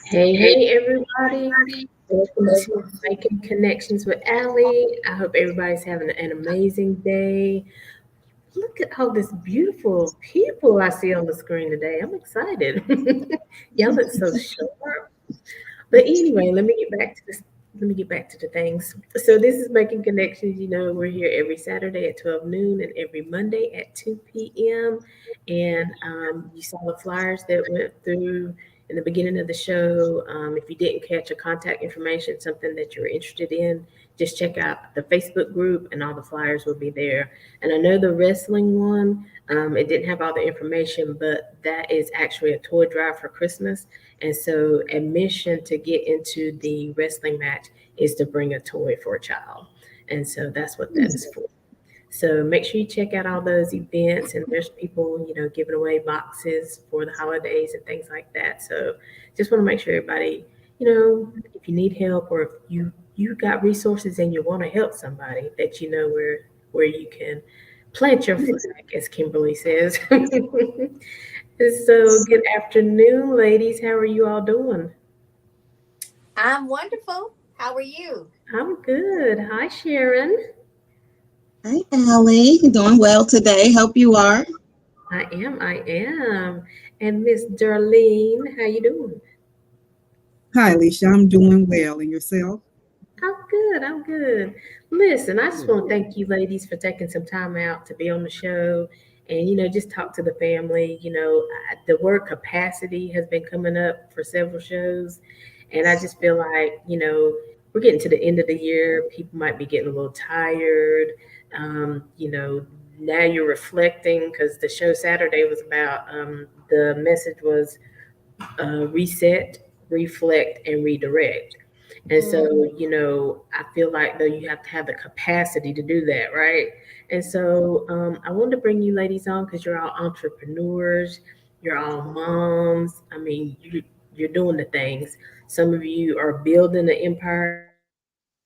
Hey, everybody. Welcome to Making Connections with Aly. I hope everybody's having an amazing day. Look at all this beautiful people I see on the screen today. I'm excited. Y'all look so sharp. But anyway, let me get back to this. Let me get back to the things. So this is Making Connections. You know, we're here every Saturday at 12 noon and every Monday at 2 p.m. And you saw the flyers that went through in the beginning of the show. If you didn't catch a contact information, something that you're interested in, just check out the Facebook group and all the flyers will be there. And I know the wrestling one, it didn't have all the information, but that is actually a toy drive for Christmas. And so admission to get into the wrestling match is to bring a toy for a child. And so that's what that is for. So make sure you check out all those events, and there's people, giving away boxes for the holidays and things like that. So just want to make sure everybody, if you need help or if you got resources and you want to help somebody, that you know where you can plant your flag, as Kimberly says. So good afternoon, ladies. How are you all doing? I'm wonderful. How are you? I'm good. Hi, Sharon. Hi, Aly. Doing well today. Hope you are. I am. And Miss Darlene, how you doing? Hi, Alicia. I'm doing well. And yourself? I'm good. Listen, I just want to thank you ladies for taking some time out to be on the show and, just talk to the family. The word capacity has been coming up for several shows. And I just feel like, we're getting to the end of the year. People might be getting a little tired. Now you're reflecting because the show Saturday was about, the message was reset, reflect, and redirect. And so, I feel like though you have to have the capacity to do that, right? And so I wanted to bring you ladies on because you're all entrepreneurs, you're all moms. I mean, you're doing the things. Some of you are building an empire,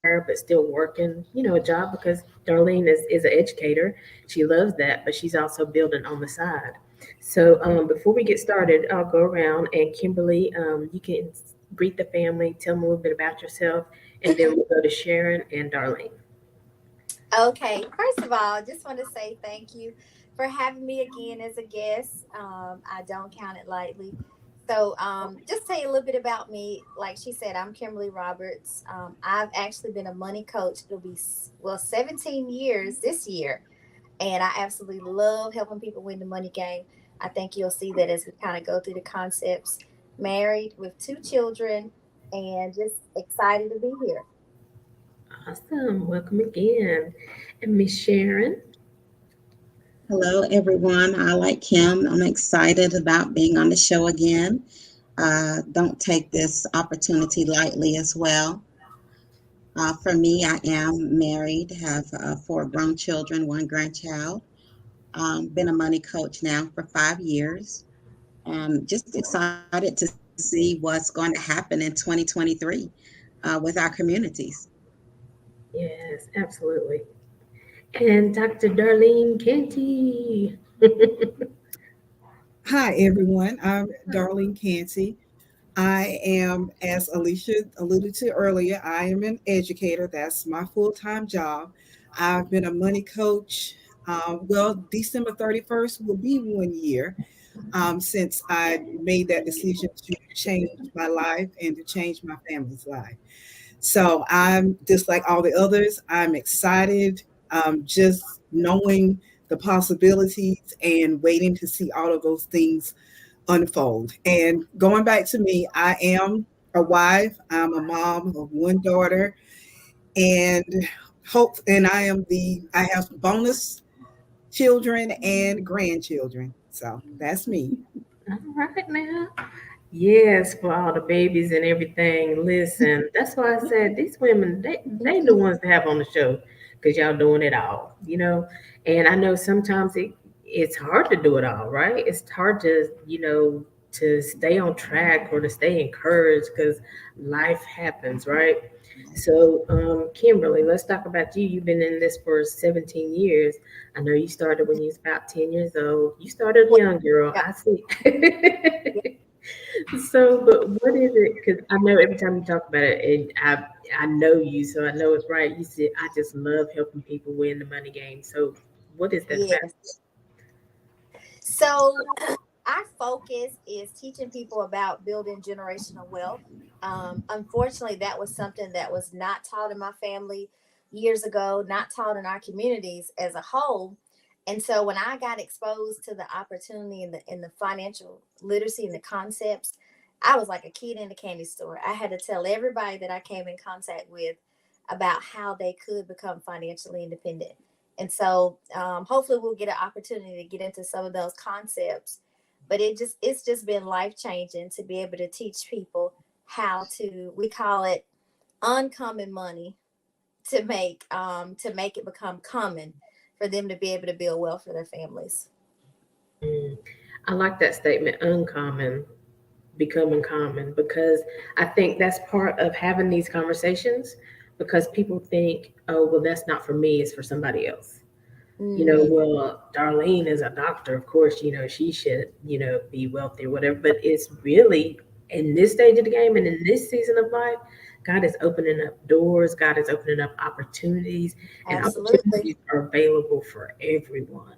but still working, a job because Darlene is an educator. She loves that, but she's also building on the side. So before we get started, I'll go around and Kimberly, you can greet the family, tell them a little bit about yourself, and then we'll go to Sharon and Darlene. Okay. First of all, I just want to say thank you for having me again as a guest. I don't count it lightly. So just tell you a little bit about me. Like she said, I'm Kimberly Roberts. I've actually been a money coach. It'll be, 17 years this year. And I absolutely love helping people win the money game. I think you'll see that as we kind of go through the concepts. Married with 2 children and just excited to be here. Awesome. Welcome again. And Miss Sharon. Hello, everyone. I like Kim. I'm excited about being on the show again. Don't take this opportunity lightly as well. For me, I am married, have four grown children, one grandchild. Been a money coach now for 5 years. Just excited to see what's going to happen in 2023 with our communities. Yes, absolutely. And Dr. Darlene Canty. Hi, everyone. I'm Darlene Canty. I am, as Alicia alluded to earlier, I am an educator. That's my full time job. I've been a money coach. December 31st will be 1 year since I made that decision to change my life and to change my family's life. So I'm just like all the others. I'm excited, just knowing the possibilities and waiting to see all of those things unfold. And going back to me, I am a wife. I'm a mom of one daughter, and I have bonus children and grandchildren. So that's me. All right now. Yes, for all the babies and everything. Listen, that's why I said these women, they the ones to have on the show because y'all doing it all, you know. And I know sometimes it's hard to do it all, right? It's hard to, to stay on track or to stay encouraged because life happens, right? So, Kimberly, let's talk about you. You've been in this for 17 years. I know you started when you was about 10 years old. You started Well, young, girl. yeah, I see. yeah. So, but what is it? Because I know every time you talk about it, and I know you, so I know it's right. You said I just love helping people win the money game. So, what is that about? Yes. So our focus is teaching people about building generational wealth. Unfortunately, that was something that was not taught in my family years ago, not taught in our communities as a whole. And so when I got exposed to the opportunity in the financial literacy and the concepts, I was like a kid in a candy store. I had to tell everybody that I came in contact with about how they could become financially independent. And so hopefully we'll get an opportunity to get into some of those concepts. But it's just been life changing to be able to teach people how to, we call it uncommon money, to make it become common for them to be able to build wealth for their families. Mm, I like that statement, uncommon, becoming common, because I think that's part of having these conversations. Because people think, oh, well, that's not for me; it's for somebody else. Mm-hmm. Well, Darlene is a doctor. Of course, she should, be wealthy or whatever. But it's really in this stage of the game and in this season of life, God is opening up doors. God is opening up opportunities, and Absolutely. opportunities are available for everyone.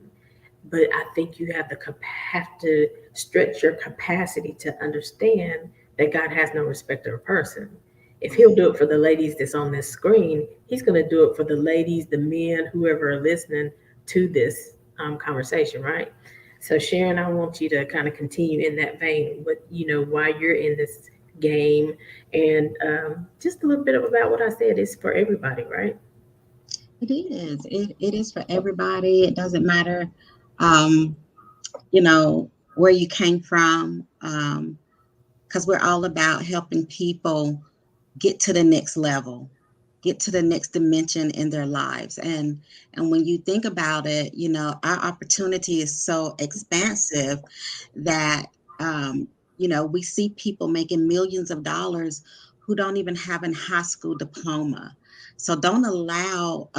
But I think you have to stretch your capacity to understand that God has no respecter of person. If He'll Right. do it for the ladies that's on this screen, He's going to do it for the ladies, the men, whoever are listening to this conversation, right? So, Sharon, I want you to kind of continue in that vein. But why you're in this game, and just a little bit about what I said is for everybody, right? It is. It is for everybody. It doesn't matter, um, where you came from, because we're all about helping people get to the next level, get to the next dimension in their lives. And when you think about it, our opportunity is so expansive that we see people making millions of dollars who don't even have a high school diploma. So don't allow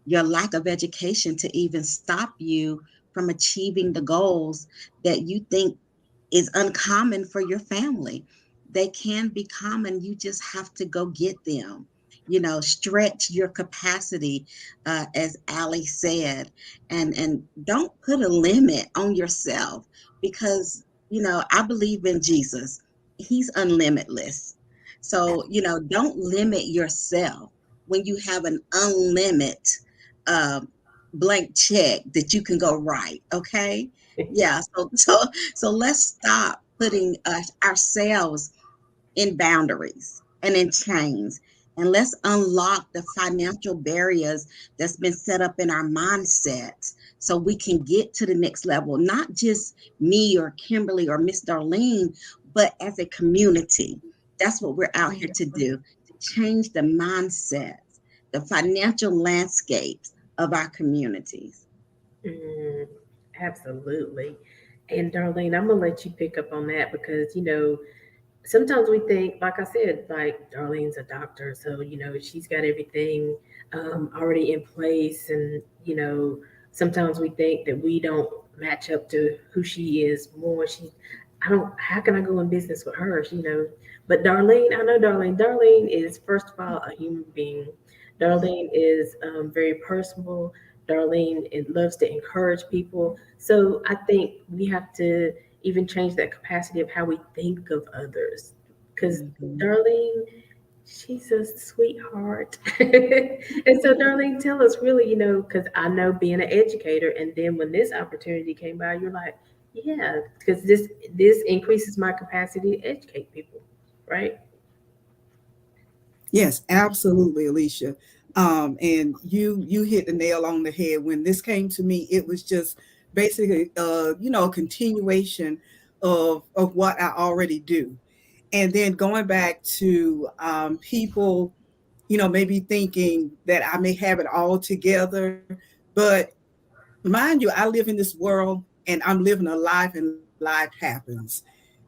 your lack of education to even stop you from achieving the goals that you think is uncommon for your family. They can be common. You just have to go get them. Stretch your capacity, as Ali said, and don't put a limit on yourself because I believe in Jesus. He's unlimitless. So don't limit yourself when you have an unlimited uh, blank check that you can go write. Okay, yeah. So let's stop putting ourselves in boundaries and in chains. And let's unlock the financial barriers that's been set up in our mindsets so we can get to the next level. Not just me or Kimberly or Miss Darlene, but as a community. That's what we're out here to do, to change the mindsets, the financial landscapes of our communities. Mm, absolutely. And Darlene, I'm gonna let you pick up on that because sometimes we think, like I said, like Darlene's a doctor, so she's got everything already in place, and sometimes we think that we don't match up to who she is more. I don't. How can I go in business with her? But Darlene, I know Darlene. Darlene is first of all a human being. Darlene is very personable. Darlene loves to encourage people. So I think we have to even change that capacity of how we think of others. Because Mhm. Darlene, she's a sweetheart. And so, Darlene, tell us really, because I know being an educator, and then when this opportunity came by, you're like, yeah, because this increases my capacity to educate people, right? Yes, absolutely, Alicia. And you hit the nail on the head. When this came to me, it was just basically a continuation of what I already do. And then going back to people, maybe thinking that I may have it all together. But mind you, I live in this world and I'm living a life and life happens.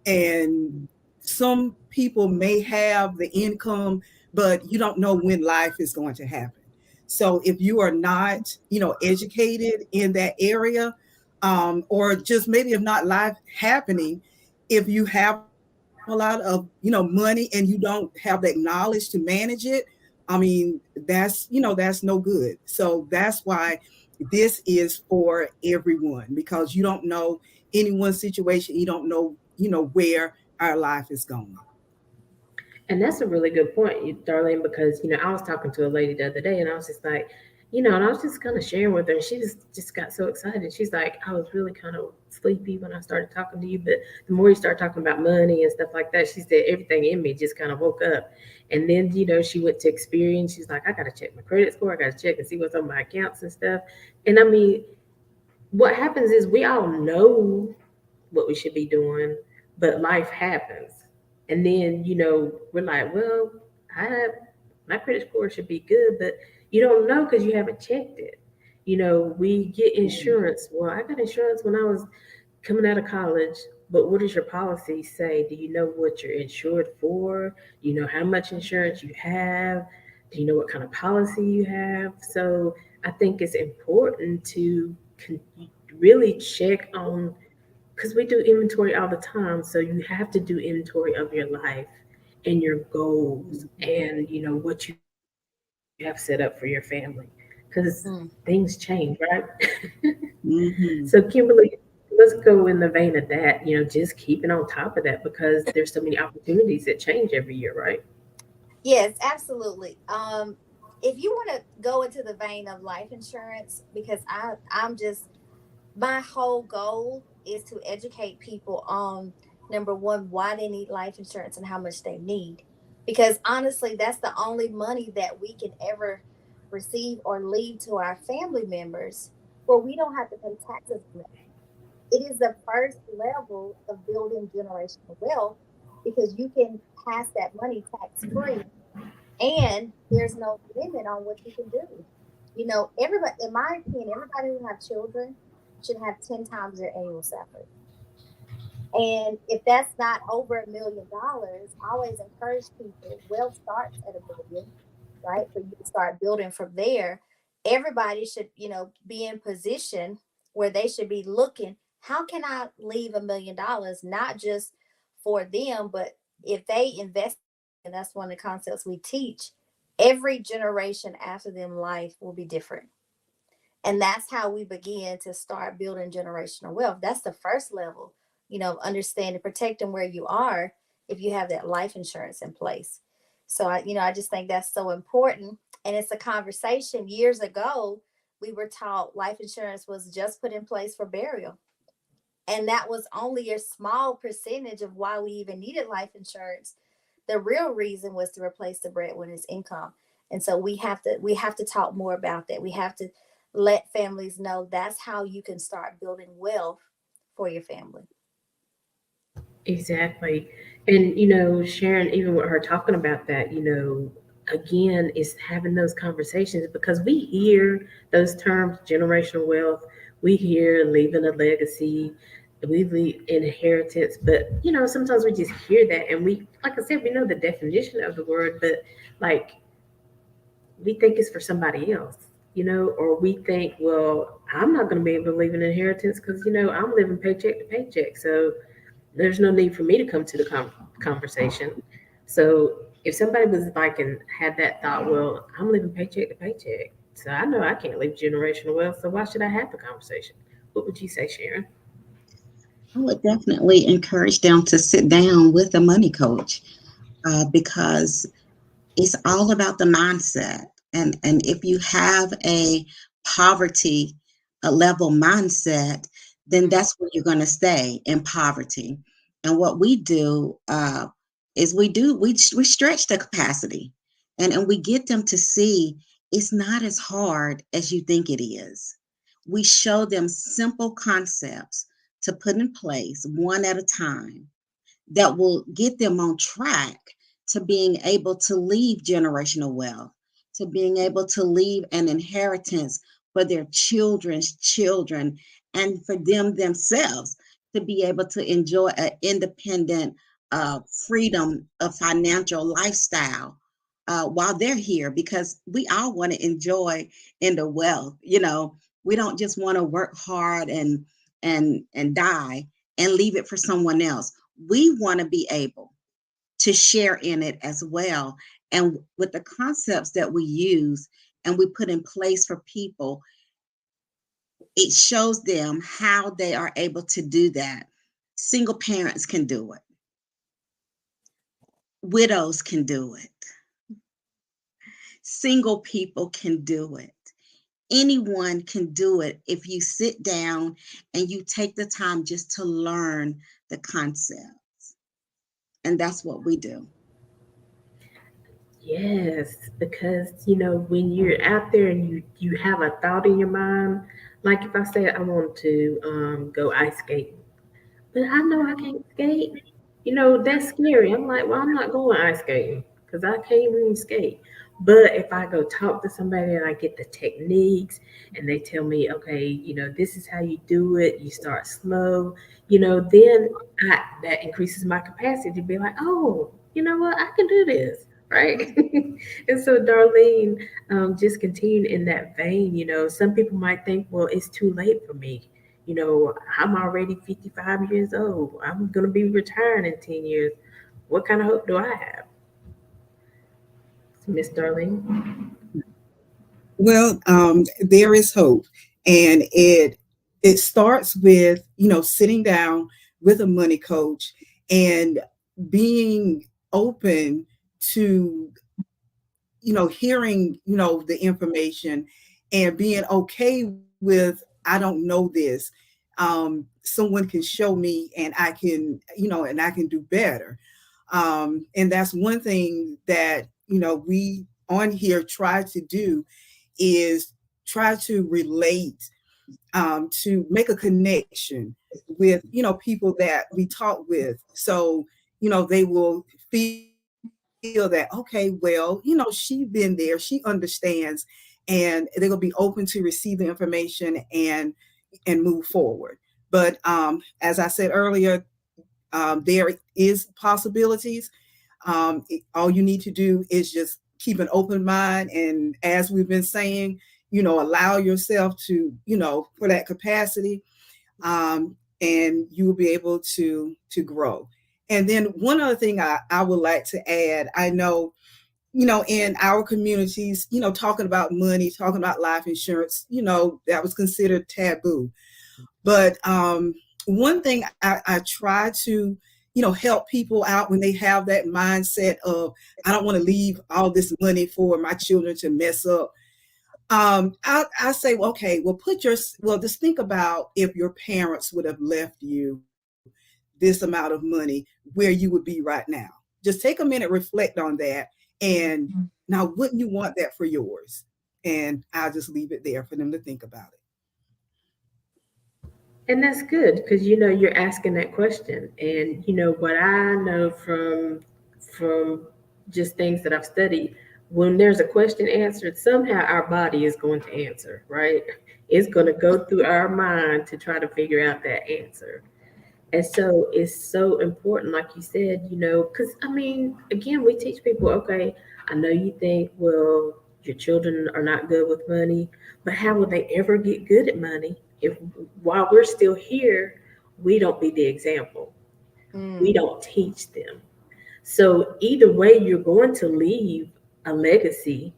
And some people may have the income, but you don't know when life is going to happen. So if you are not, educated in that area, or just maybe if not life happening, if you have a lot of, money and you don't have that knowledge to manage it, I mean, that's no good. So that's why this is for everyone, because you don't know anyone's situation. You don't know, where our life is going. And that's a really good point, Darlene, because I was talking to a lady the other day, and I was just like, and I was just kind of sharing with her, and she just got so excited. She's like, I was really kind of sleepy when I started talking to you, but the more you start talking about money and stuff like that, she said everything in me just kind of woke up. And then she went to experience. She's like, I got to check my credit score. I got to check and see what's on my accounts and stuff. And I mean, what happens is we all know what we should be doing, but life happens. And then, we're like, well, I have my credit score should be good, but you don't know because you haven't checked it. We get insurance. Well, I got insurance when I was coming out of college, but what does your policy say? Do you know what you're insured for? Do you know how much insurance you have? Do you know what kind of policy you have? So I think it's important to really check on, because we do inventory all the time. So you have to do inventory of your life and your goals and what you have set up for your family, because things Mm. change, right? So Mhm. Kimberly, let's go in the vein of that, just keeping on top of that, because there's so many opportunities that change every year, right? Yes, absolutely. If you want to go into the vein of life insurance, because I'm just, my whole goal is to educate people on, number one, why they need life insurance and how much they need. Because honestly, that's the only money that we can ever receive or leave to our family members where we don't have to pay taxes on it. It is the first level of building generational wealth, because you can pass that money tax free, and there's no limit on what you can do. Everybody, in my opinion, everybody who have children should have 10 times their annual salary. And if that's not over $1 million, I always encourage people, wealth starts at $1 million, right? For you to start building from there. Everybody should, be in position where they should be looking, how can I leave $1 million, not just for them, but if they invest, and that's one of the concepts we teach, every generation after them life will be different. And that's how we begin to start building generational wealth. That's the first level, understanding, protecting where you are if you have that life insurance in place. So I just think that's so important. And it's a conversation. Years ago, we were taught life insurance was just put in place for burial. And that was only a small percentage of why we even needed life insurance. The real reason was to replace the breadwinner's income. And so we have to talk more about that. We have to let families know that's how you can start building wealth for your family. Exactly. And Sharon, even with her talking about that, again, is having those conversations because we hear those terms, generational wealth, we hear leaving a legacy, we leave inheritance, but sometimes we just hear that and we, like I said, we know the definition of the word, but like we think it's for somebody else, or we think, well, I'm not going to be able to leave an inheritance because, I'm living paycheck to paycheck. So there's no need for me to come to the conversation. So if somebody was like and had that thought, well, I'm living paycheck to paycheck, so I know I can't leave generational wealth. So why should I have the conversation? What would you say, Sharon? I would definitely encourage them to sit down with a money coach, because it's all about the mindset. And if you have a poverty a level mindset, then that's where you're going to stay in poverty. And what we do, is we stretch the capacity, and we get them to see it's not as hard as you think it is. We show them simple concepts to put in place one at a time that will get them on track to being able to leave generational wealth, to being able to leave an inheritance for their children's children, and for them themselves to be able to enjoy an independent, freedom of financial lifestyle, while they're here, because we all want to enjoy in the wealth. We don't just want to work hard and die and leave it for someone else. We want to be able to share in it as well. And with the concepts that we use and we put in place for people, it shows them how they are able to do that. Single parents can do it, widows can do it, single people can do it. Anyone can do it if you sit down and you take the time just to learn the concept. And that's what we do. Yes, because when you're out there and you have a thought in your mind, like if I say I want to go ice skating, but I know I can't skate. That's scary. I'm like, well, I'm not going ice skating because I can't even skate. But if I go talk to somebody and I get the techniques and they tell me, okay, this is how you do it, you start slow, then that increases my capacity to be like, oh, you know what, I can do this, right? And so, Darlene, just continuing in that vein, some people might think, well, it's too late for me. I'm already 55 years old. I'm going to be retiring in 10 years. What kind of hope do I have? Miss Darlene? Well, there is hope, and it starts with sitting down with a money coach and being open to hearing the information and being okay with I don't know this. Someone can show me, and I can do better. And that's one thing that we on here try to do is try to relate, to make a connection with people that we talk with, so they will feel that, okay, well, she's been there, she understands, and they're going to be open to receive the information and move forward. But as I said earlier, there is possibilities. All you need to do is just keep an open mind, and as we've been saying, allow yourself to for that capacity, and you will be able to grow. And then one other thing I would like to add, I know in our communities, talking about money, talking about life insurance, that was considered taboo. But one thing I try to, help people out when they have that mindset of, I don't want to leave all this money for my children to mess up. I say, well, okay, well, just think about if your parents would have left you this amount of money, where you would be right now. Just take a minute, reflect on that. And now, wouldn't you want that for yours? And I'll just leave it there for them to think about it. And that's good because you're asking that question. And what I know from just things that I've studied, when there's a question answered, somehow our body is going to answer, right? It's going to go through our mind to try to figure out that answer. And so it's so important, like you said, because I mean, again, we teach people, okay, I know you think, well, your children are not good with money, but how will they ever get good at money if while we're still here, we don't be the example? We Mm, don't teach them. So either way, you're going to leave a legacy,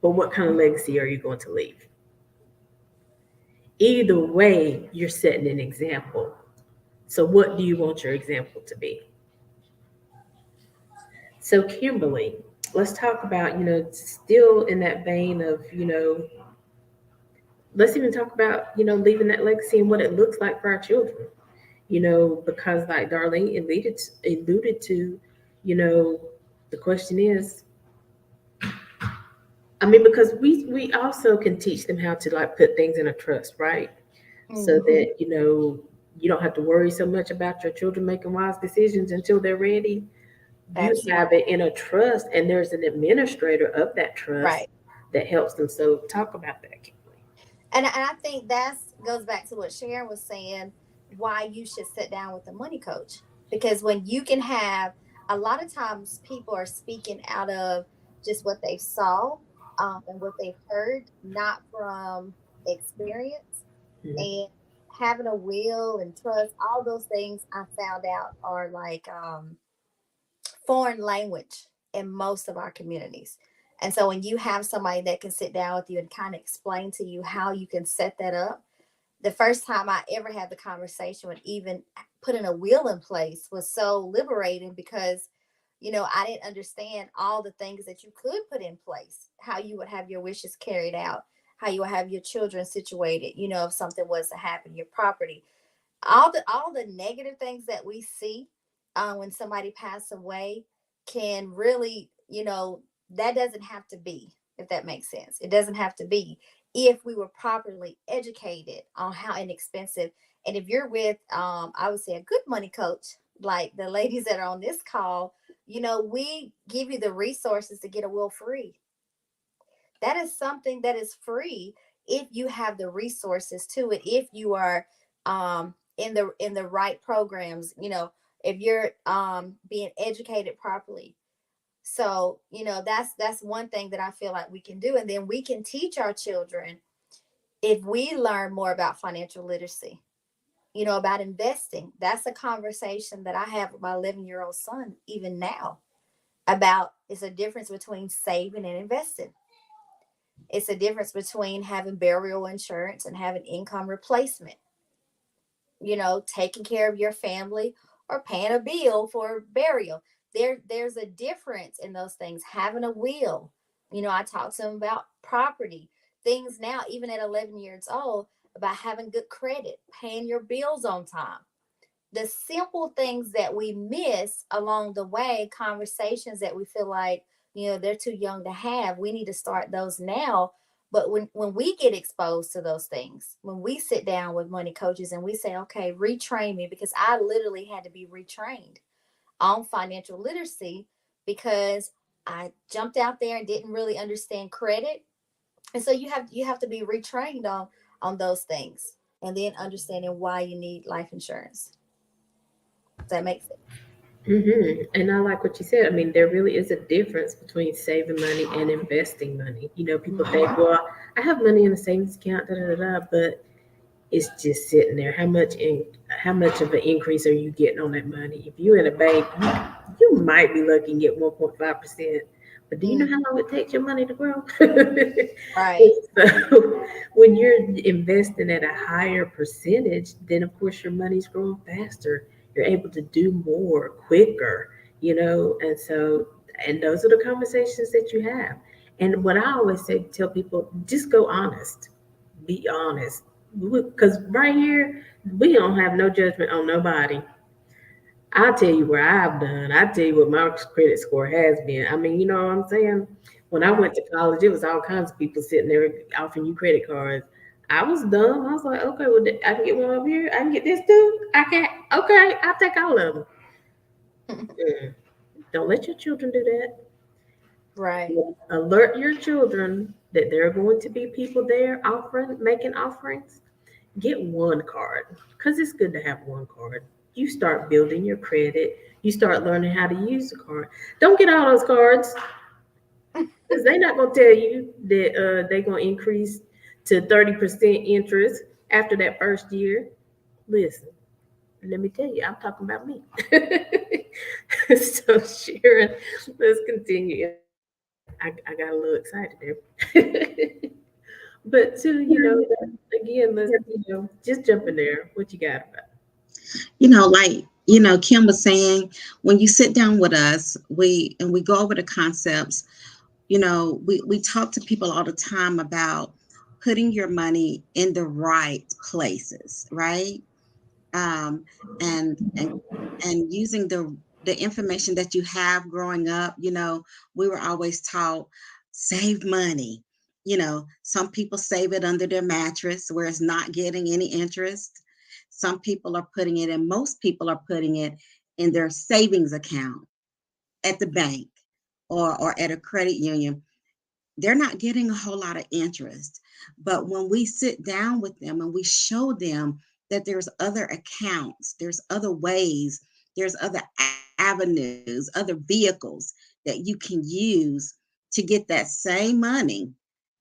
but what kind of legacy are you going to leave? Either way, you're setting an example. So what do you want your example to be? So, Kimberly, let's talk about, still in that vein of, let's even talk about, leaving that legacy and what it looks like for our children, because like Darlene alluded to, you know, the question is, I mean, because we also can teach them how to like put things in a trust, right? So hmm. that, you don't have to worry so much about your children making wise decisions until they're ready. You Absolutely. have it in a trust, and there's an administrator of that trust Right. that helps them. So talk about that, Kimberly. And I think that's goes back to what Sharon was saying, why you should sit down with a money coach. Because when you can have, a lot of times people are speaking out of just what they saw, and what they've heard, not from experience. Mhm. And having a will and trust, all those things I found out are like foreign language in most of our communities. And so when you have somebody that can sit down with you and kind of explain to you how you can set that up, the first time I ever had the conversation with even putting a will in place was so liberating because, I didn't understand all the things that you could put in place, how you would have your wishes carried out, how you would have your children situated, if something was to happen, your property, all the negative things that we see when somebody passed away can really, that doesn't have to be, if that makes sense. It doesn't have to be if we were properly educated on how inexpensive. And if you're with, I would say, a good money coach, like the ladies that are on this call, we give you the resources to get a will free. That is something that is free if you have the resources to it, if you are in the right programs, if you're being educated properly. So, that's one thing that I feel like we can do. And then we can teach our children, if we learn more about financial literacy, about investing. That's a conversation that I have with my 11-year-old son even now, about it's a difference between saving and investing. It's a difference between having burial insurance and having income replacement. Taking care of your family or paying a bill for burial. There's a difference in those things. Having a will. I talk to them about property. Things now, even at 11 years old, about having good credit, paying your bills on time. The simple things that we miss along the way, conversations that we feel like, they're too young to have. We need to start those now. But when we get exposed to those things, when we sit down with money coaches and we say, okay, retrain me, because I literally had to be retrained on financial literacy because I jumped out there and didn't really understand credit. And so you have to be retrained on those things, and then understanding why you need life insurance. Does that make sense? And I like what you said. I mean, there really is a difference between saving money and investing money. People think, Mhm. well, I have money in a savings account, da da da, da, but it's just sitting there. How much of an increase are you getting on that money? If you're in a bank, you might be lucky and get 1.5%. But do you know Mm, how long it takes your money to grow? right. So when you're investing at a higher percentage, then of course your money's growing faster. You're able to do more quicker, and those are the conversations that you have. And what I always say, tell people, just go honest, be honest, because right here we don't have no judgment on nobody. I'll tell you where I've done. I'll tell you what my credit score has been. I mean, you know what I'm saying? When I went Right. to college, it was all kinds of people sitting there offering you credit cards. I was dumb. I was like, okay, well, I can get one over here. I can get this too. I can't. Okay, I'll take all of them. Mm. Don't let your children do that. Right. Alert your children that there are going to be people there making offerings. Get one card because it's good to have one card. You start building your credit. You start learning how to use the card. Don't get all those cards because they're not going to tell you that they're going to increase to 30% interest after that first year. Listen, let me tell you, I'm talking about me. So, Sharon, let's continue. I got a little excited there. But to, again, let's, just jump in there. What you got about? Like, Kim was saying, when you sit down with us, we go over the concepts. We talk to people all the time about putting your money in the right places, right? um, and using the information that you have growing up. We were always taught, save money. Some people save it under their mattress where it's not getting any interest. Some people are putting it in, most people are putting it in their savings account at the bank or at a credit union. They're not getting a whole lot of interest. But when we sit down with them and we show them that there's other accounts, there's other ways, there's other avenues, other vehicles that you can use to get that same money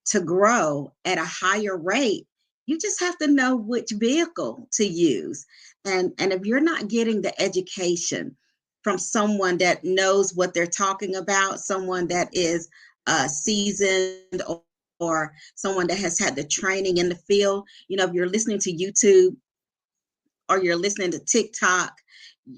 to grow at a higher rate, you just have to know which vehicle to use. And if you're not getting the education from someone that knows what they're talking about, someone that is seasoned, or someone that has had the training in the field. If you're listening to YouTube or you're listening to TikTok,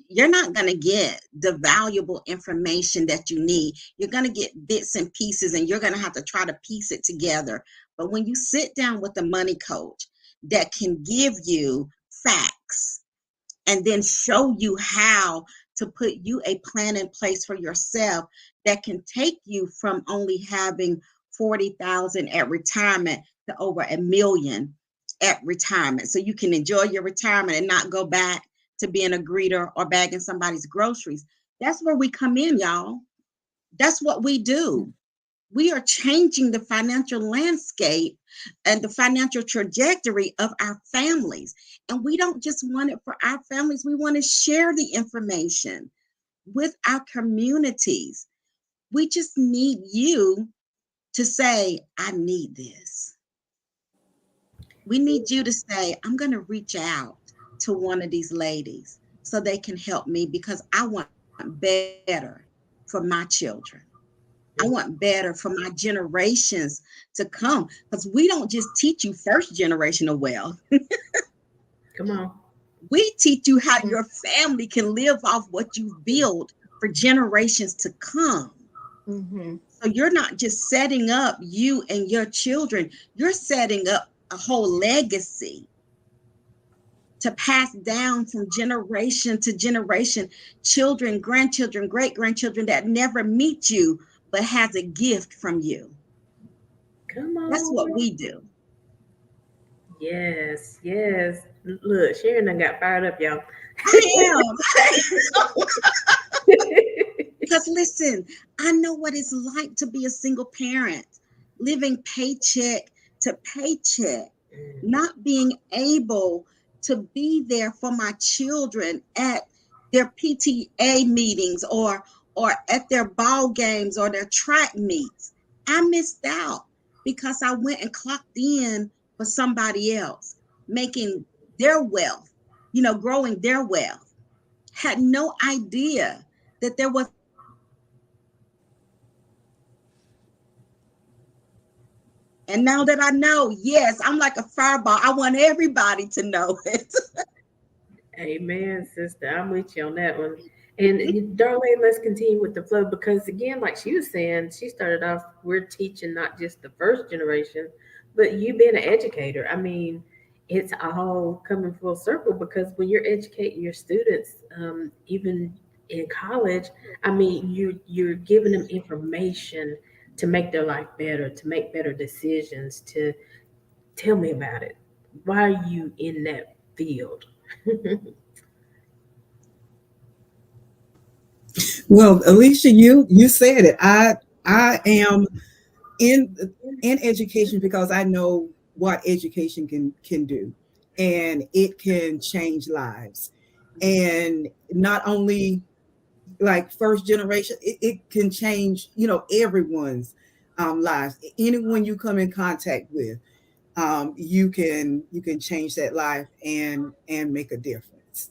you're not going to get the valuable information that you need. You're going to get bits and pieces, and you're going to have to try to piece it together. But when you sit down with a money coach that can give you facts and then show you how to put you a plan in place for yourself that can take you from only having 40,000 at retirement to over 1 million at retirement, so you can enjoy your retirement and not go back to being a greeter or bagging somebody's groceries. That's where we come in, y'all. That's what we do. We are changing the financial landscape and the financial trajectory of our families. And we don't just want it for our families, we want to share the information with our communities. We just need you to say, I need this. We need you to say, I'm going to reach out to one of these ladies so they can help me because I want better for my children. I want better for my generations to come, because we don't just teach you first generational wealth. Come on. We teach you how your family can live off what you've built for generations to come. Mm-hmm. So you're not just setting up you and your children, you're setting up a whole legacy to pass down from generation to generation, children, grandchildren, great grandchildren that never meet you but has a gift from you. Come That's on. what we do. Yes, yes. Look, Sharon done got fired up, y'all. I am. Because listen, I know what it's like to be a single parent, living paycheck to paycheck, not being able to be there for my children at their PTA meetings or at their ball games or their track meets. I missed out because I went and clocked in for somebody else, making their wealth, growing their wealth. Had no idea that there was a legacy behind it. And now that I know, yes, I'm like a fireball. I want everybody to know it. Amen, sister. I'm with you on that one. And Darlene, let's continue with the flow because again, like she was saying, she started off, we're teaching not just the first generation, but you being an educator. I mean, it's all coming full circle because when you're educating your students, even in college, I mean, you're giving them information to make their life better, to make better decisions, to tell me about it. Why are you in that field? Well, Alicia, you said it. I I am in education because I know what education can do, and it can change lives. And not only like first generation, it can change, everyone's lives. Anyone you come in contact with, you can change that life and make a difference.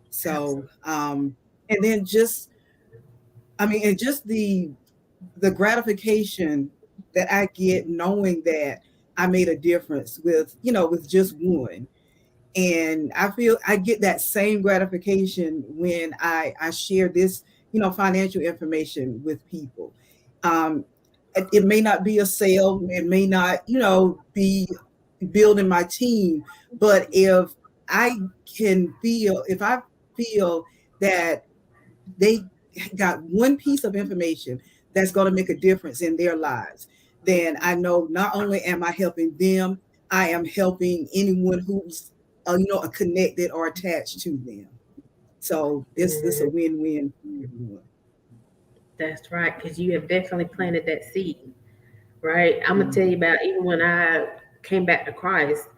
So, Absolutely. and then just, I mean, and just the gratification that I get knowing that I made a difference with just one. And I feel I get that same gratification when I share this, financial information with people. Um, it may not be a sale, it may not, be building my team, but if I feel that they got one piece of information that's going to make a difference in their lives, then I know not only am I helping them, I am helping anyone who's connected or attached to them. So this a Mhm. win-win for everyone. That's right, because you have definitely planted that seed, right? I'm gonna tell you about even when I came back to Christ.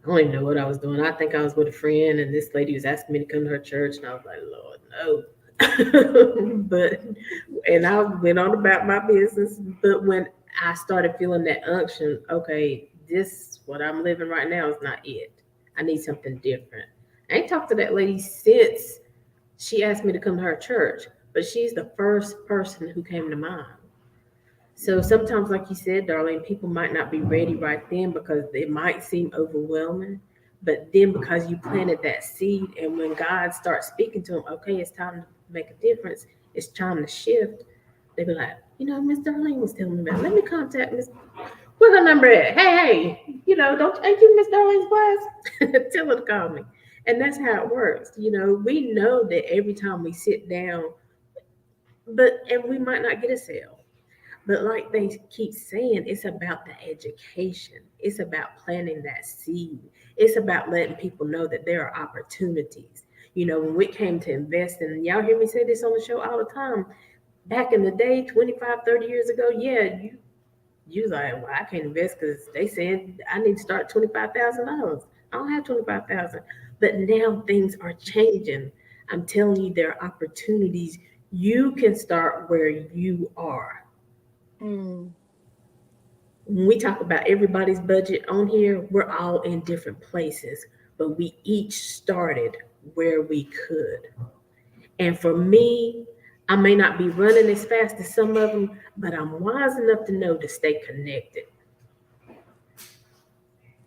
I don't even know what I was doing. I think I was with a friend, and this lady was asking me to come to her church, and I was like, Lord, no. But and I went on about my business. But when I started feeling that unction, okay, this what I'm living right now is not it. I need something different. I ain't talked to that lady since she asked me to come to her church, but she's the first person who came to mind. So sometimes, like you said, Darlene, people might not be ready right then because it might seem overwhelming. But then because you planted that seed, and when God starts speaking to them, okay, it's time to make a difference, it's time to shift, they be like, Miss Darlene was telling me about, let me contact Miss, where her number at? Hey, don't, ain't you Miss Darlene's class? Tell her to call me. And that's how it works. We know that every time we sit down, and we might not get a sale, but like they keep saying, it's about the education. It's about planting that seed. It's about letting people know that there are opportunities. When we came to invest, and y'all hear me say this on the show all the time, back in the day, 25, 30 years ago, yeah, you was like, well, I can't invest because they said I need to start $25,000. I don't have 25,000. But now things are changing. I'm telling you, there are opportunities. You can start where you are. Mm. When we talk about everybody's budget on here, we're all in different places, but we each started where we could. And for me, I may not be running as fast as some of them, but I'm wise enough to know to stay connected.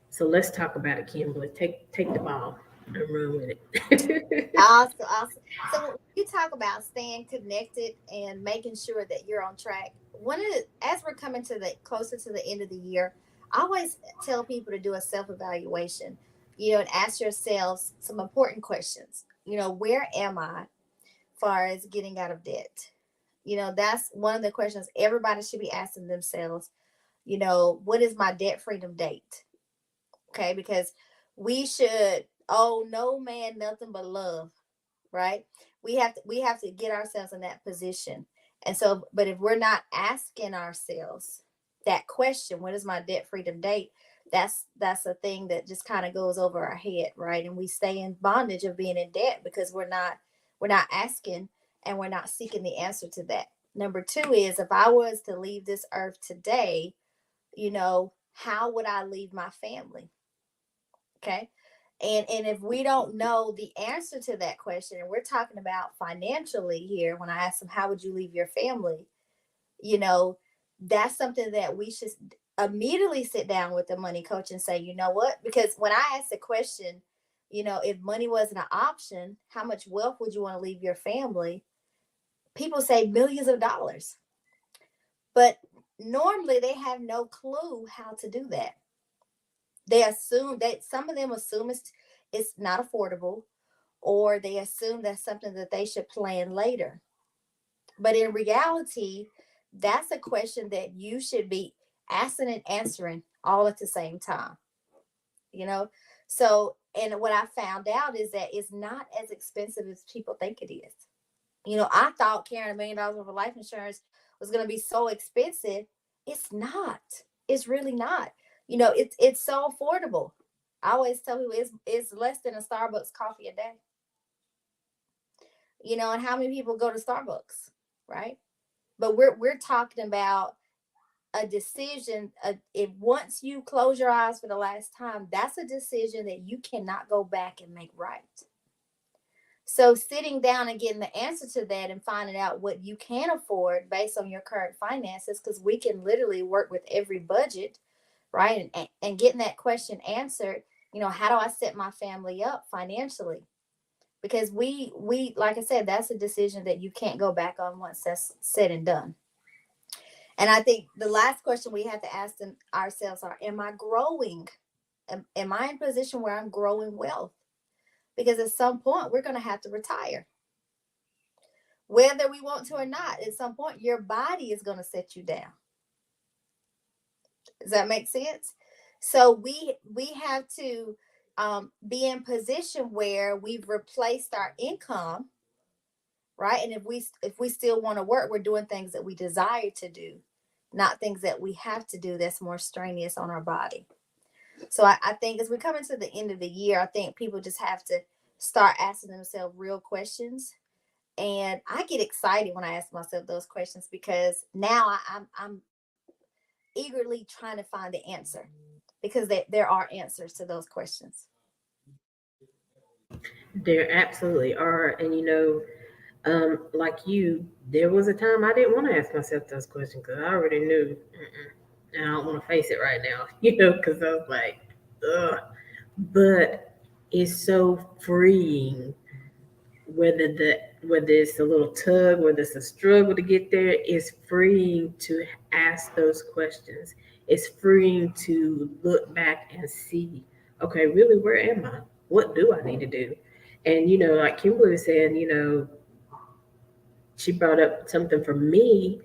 So let's talk about it, Kimberly. Take the ball and run with it. Awesome, awesome. So when you talk about staying connected and making sure that you're on track, as we're coming to the closer to the end of the year, I always tell people to do a self evaluation, and ask yourselves some important questions. Where am I far as getting out of debt? That's one of the questions everybody should be asking themselves. What is my debt freedom date? Okay, because we should owe no man nothing but love, right? We have to get ourselves in that position. And so, but if we're not asking ourselves that question, what is my debt freedom date? That's a thing that just kind of goes over our head, right? And we stay in bondage of being in debt because we're not asking, and we're not seeking the answer to that. Number two is, if I was to leave this earth today, how would I leave my family? Okay. And if we don't know the answer to that question, and we're talking about financially here, when I ask them, how would you leave your family? You know, that's something that we should immediately sit down with the money coach and say, you know what? Because when I ask the question, if money wasn't an option, how much wealth would you want to leave your family? People say millions of dollars. But normally they have no clue how to do that. They assume that some of them assume it's not affordable, or they assume that's something that they should plan later. But in reality, that's a question that you should be asking and answering all at the same time, you know? So, and what I found out is that it's not as expensive as people think it is. I thought carrying $1 million worth of life insurance was going to be so expensive. It's not. It's really not. It's so affordable. I always tell people it's less than a Starbucks coffee a day. And how many people go to Starbucks, right? But we're talking about a decision. If once you close your eyes for the last time, that's a decision that you cannot go back and make right. So sitting down and getting the answer to that and finding out what you can afford based on your current finances, because we can literally work with every budget, right? And getting that question answered, how do I set my family up financially? Because we like I said, that's a decision that you can't go back on once that's said and done. And I think the last question we have to ask ourselves are, am I growing? Am I in a position where I'm growing wealth? Because at some point we're going to have to retire. Whether we want to or not, at some point your body is going to set you down. Does that make sense? So we have to be in position where we've replaced our income, right? And if we still want to work, we're doing things that we desire to do, not things that we have to do that's more strenuous on our body. So I think as we come into the end of the year, I think people just have to start asking themselves real questions. And I get excited when I ask myself those questions, because now I'm eagerly trying to find the answer, because there are answers to those questions. There absolutely are. And like you, there was a time I didn't want to ask myself those questions because I already knew, and I don't want to face it right now, because I was like, ugh. But it's so freeing, whether it's a little tug, whether it's a struggle to get there, it's freeing to ask those questions. It's freeing to look back and see, okay, really, where am I? What do I need to do? And like Kimberly was saying, she brought up something for me.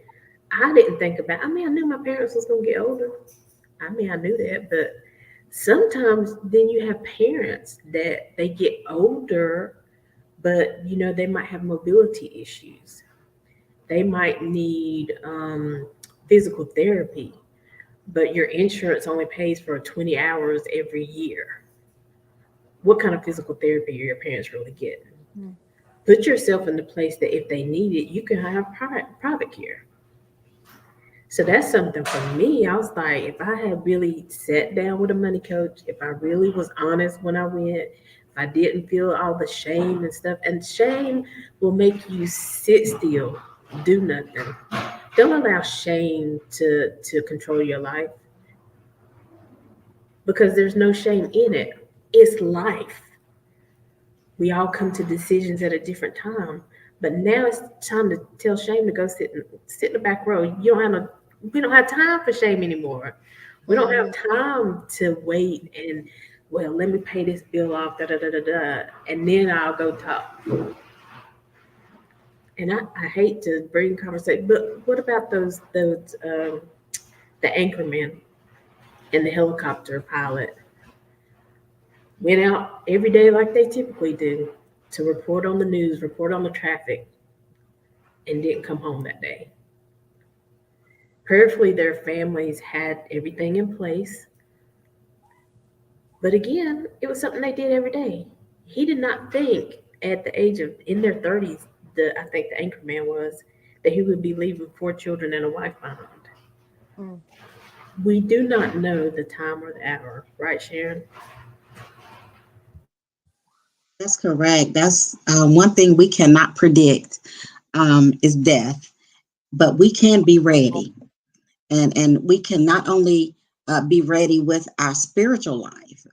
I didn't think about. I mean, I knew my parents was gonna get older. I mean, I knew that, but sometimes then you have parents that they get older, but they might have mobility issues. They might need physical therapy, but your insurance only pays for 20 hours every year. What kind of physical therapy are your parents really getting? Mm. Put yourself in the place that if they need it, you can have private care. So that's something for me. I was like, if I had really sat down with a money coach, if I really was honest when I went, if I didn't feel all the shame and stuff, and shame will make you sit still, do nothing. Don't allow shame to control your life, because there's no shame in it. It's life. We all come to decisions at a different time. But now it's time to tell shame to go sit in the back row. We don't have time for shame anymore. We don't have time to wait and, well, let me pay this bill off, da da da da da, and then I'll go talk. And I hate to bring conversation, but what about those the anchorman and the helicopter pilot went out every day like they typically do to report on the news, report on the traffic, and didn't come home that day. Prayerfully, their families had everything in place. But again, it was something they did every day. He did not think at the age of, in their 30s, I think the anchor man was, that he would be leaving 4 children and a wife behind. Mm. We do not know the time or the hour, right, Sharon? That's correct. That's one thing we cannot predict is death, but we can be ready. And we can not only be ready with our spiritual life,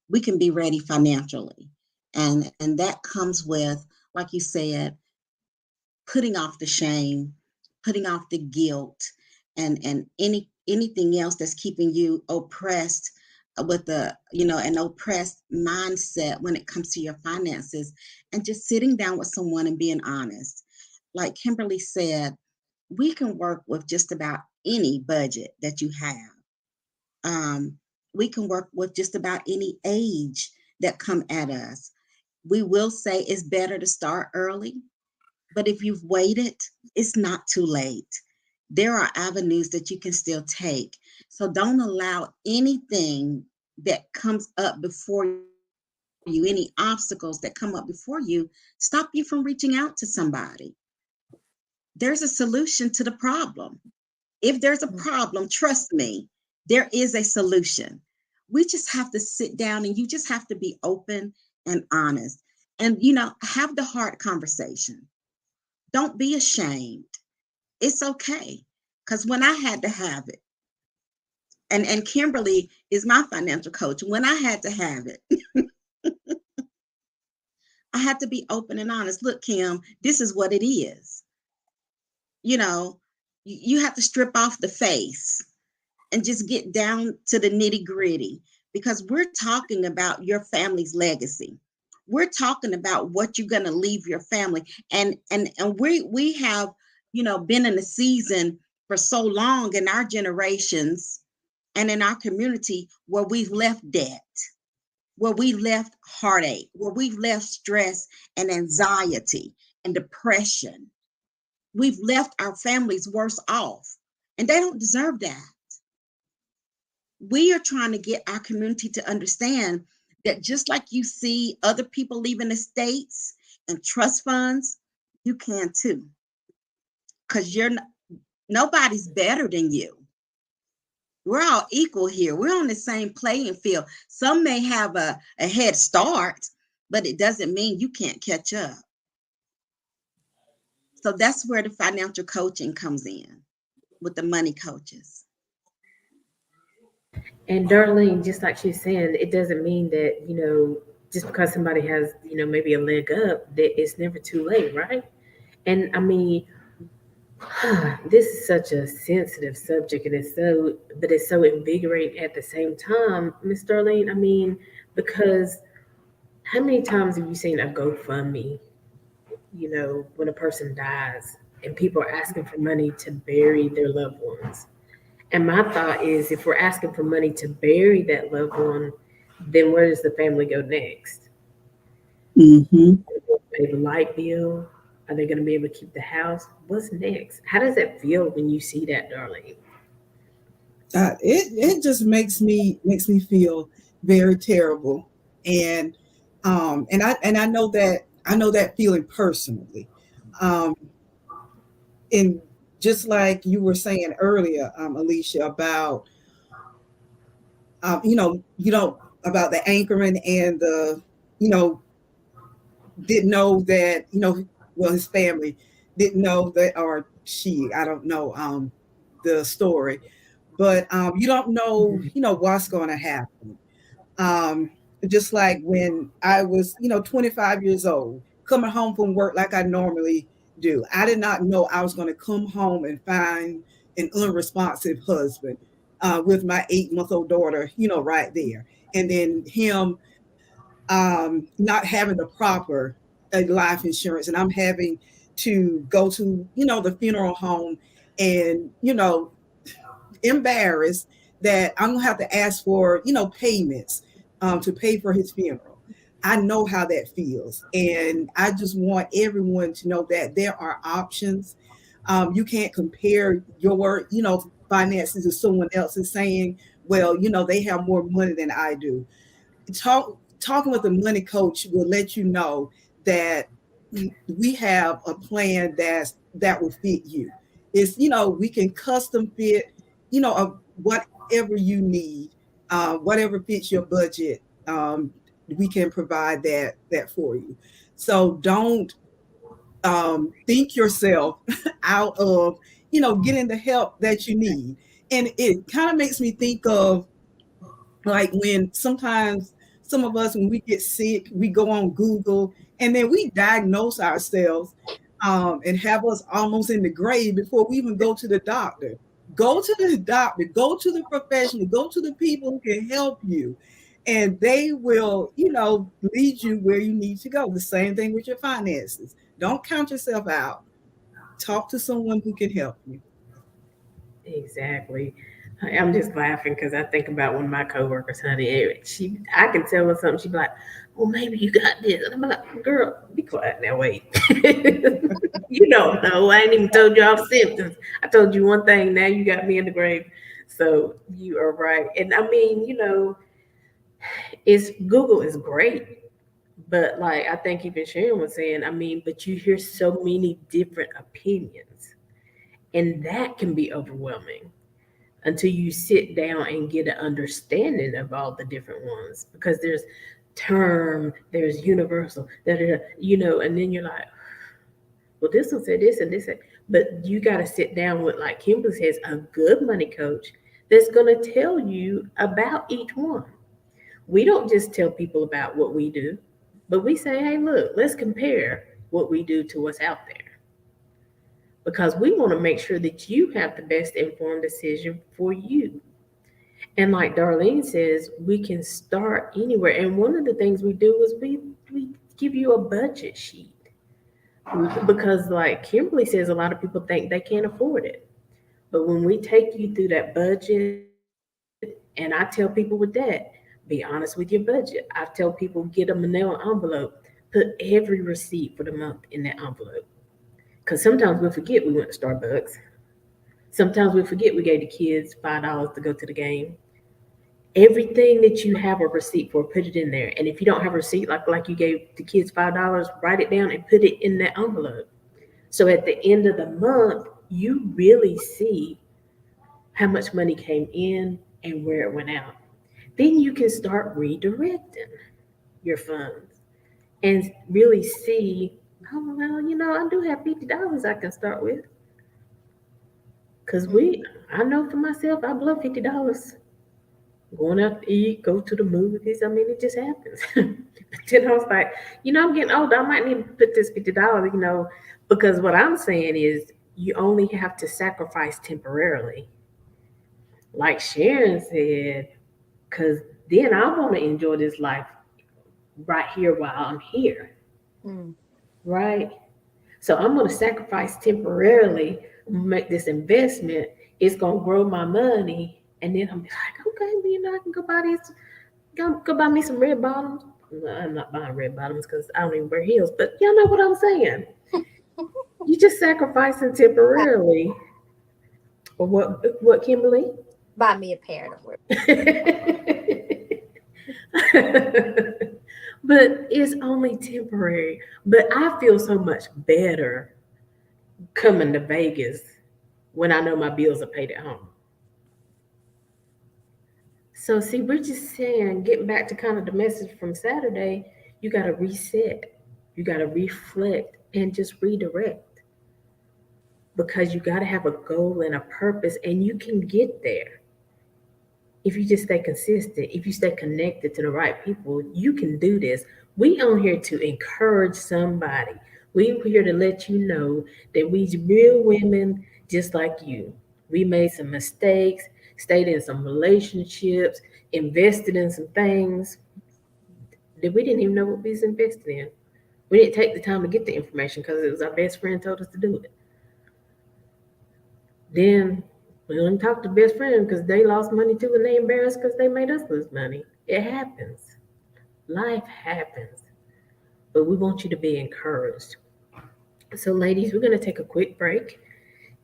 we can be ready financially. And that comes with, like you said, putting off the shame, putting off the guilt, and anything else that's keeping you oppressed with an oppressed mindset when it comes to your finances, and just sitting down with someone and being honest. Like Kimberly said, we can work with just about any budget that you have. We can work with just about any age that come at us. We will say it's better to start early, but if you've waited, it's not too late. there are avenues that you can still take. So don't allow anything that comes up before you, any obstacles that come up before you, stop you from reaching out to somebody. There's a solution to the problem. If there's a problem, trust me, there is a solution. We just have to sit down and you just have to be open and honest and, have the hard conversation. Don't be ashamed. It's okay. Because when I had to have it, and Kimberly is my financial coach, when I had to have it, I had to be open and honest. Look, Kim, this is what it is. You know, you have to strip off the face and just get down to the nitty gritty because we're talking about your family's legacy. We're talking about what you're going to leave your family. And we have, been in a season for so long in our generations and in our community where we've left debt, where we left heartache, where we've left stress and anxiety and depression. We've left our families worse off, and they don't deserve that. We are trying to get our community to understand that just like you see other people leaving estates and trust funds, you can too. Because nobody's better than you. We're all equal here. We're on the same playing field. Some may have a head start, but it doesn't mean you can't catch up. So that's where the financial coaching comes in with the money coaches. And Darlene, just like she's saying, it doesn't mean that, just because somebody has, maybe a leg up, that it's never too late, right? And I mean, this is such a sensitive subject, and but it's so invigorating at the same time, Miss Darlene. I mean, because how many times have you seen a GoFundMe, when a person dies and people are asking for money to bury their loved ones? And my thought is, if we're asking for money to bury that loved one, then where does the family go next? Mm-hmm. Pay the light bill? Are they going to be able to keep the house? What's next? How does that feel when you see that, Darlene? It just makes me feel very terrible, and I know that feeling personally, um, and just like you were saying earlier, Alicia, about about the anchoring and the you know didn't know that well, his family didn't know that, or she, I don't know the story, but you don't know what's going to happen. um, just like when I was 25 years old, coming home from work like I normally do, I did not know I was going to come home and find an unresponsive husband, with my 8-month-old daughter, right there, and then him not having the proper life insurance, and I'm having to go to the funeral home, and embarrassed that I'm gonna have to ask for payments to pay for his funeral. I know how that feels, and I just want everyone to know that there are options. You can't compare your finances to someone else and saying, well, they have more money than I do. Talking with a money coach will let you know that we have a plan that will fit you. It's we can custom fit whatever you need, whatever fits your budget. We can provide that for you. So don't think yourself out of getting the help that you need. And it kind of makes me think of, like, when sometimes some of us, when we get sick, we go on Google and then we diagnose ourselves, and have us almost in the grave before we even go to the doctor. Go to the doctor, go to the professional, go to the people who can help you, and they will lead you where you need to go. The same thing with your finances. Don't count yourself out. Talk to someone who can help you. Exactly. I'm just laughing because I think about one of my coworkers, honey. I can tell her something. She'd be like, "Well, maybe you got this," and I'm like, "Girl, be quiet now. Wait." You don't know. I ain't even told you all the symptoms. I told you one thing. Now you got me in the grave. So you are right. And I mean, it's Google is great, but like I think even Sharon was saying, I mean, but you hear so many different opinions, and that can be overwhelming until you sit down and get an understanding of all the different ones because there's term, there's universal, da, da, da, and then you're like, well, this one said this and this said, but you got to sit down with, like Kimberly says, a good money coach that's going to tell you about each one. We don't just tell people about what we do, but we say, hey, look, let's compare what we do to what's out there because we want to make sure that you have the best informed decision for you. And like Darlene says, we can start anywhere. And one of the things we do is we give you a budget sheet because, like Kimberly says, a lot of people think they can't afford it. But when we take you through that budget, and I tell people with that, be honest with your budget. I tell people get a manila envelope, put every receipt for the month in that envelope. Because sometimes we forget we went to Starbucks. Sometimes we forget we gave the kids $5 to go to the game. Everything that you have a receipt for, put it in there. And if you don't have a receipt, like you gave the kids $5, write it down and put it in that envelope. So at the end of the month, you really see how much money came in and where it went out. Then you can start redirecting your funds and really see, oh, well, I do have $50 I can start with. Because I know for myself, I blow $50 going out to eat, go to the movies. I mean, it just happens. But then I was like, I'm getting older. I might need to put this $50, because what I'm saying is you only have to sacrifice temporarily. Like Sharon said, because then I want to enjoy this life right here while I'm here, Mm. right? So I'm going to sacrifice temporarily, make this investment. It's going to grow my money. And then I'm like, okay, well, I can go buy me some red bottoms. No, I'm not buying red bottoms because I don't even wear heels, but y'all know what I'm saying. You just sacrificing Buy, temporarily. Or what, Kimberly? buy me a pair. Don't worry. But it's only temporary. But I feel so much better coming to Vegas when I know my bills are paid at home. So see, we're just saying, getting back to kind of the message from Saturday, you got to reset, you got to reflect, and just redirect because you got to have a goal and a purpose, and you can get there if you just stay consistent, if you stay connected to the right people. You can do this. We on here to encourage somebody. We here to let you know that we real women just like you. We made some mistakes, stayed in some relationships, invested in some things that we didn't even know what we was invested in. We didn't take the time to get the information because it was our best friend told us to do it. Then we don't talk to best friend because they lost money too and they embarrassed because they made us lose money. It happens. Life happens. But we want you to be encouraged. So, ladies, we're going to take a quick break.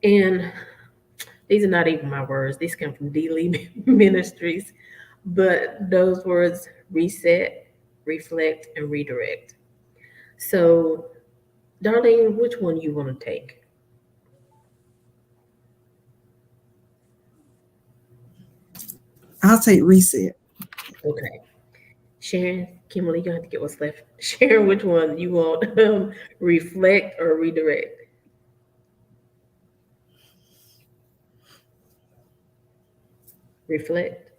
And these are not even my words, these come from D. Lee Ministries. But those words: reset, reflect, and redirect. So, Darlene, which one you want to take? I'll take reset. Okay. Sharon, Kimberly, you have to get what's left. Sharon, which one you want? Reflect or redirect? Reflect.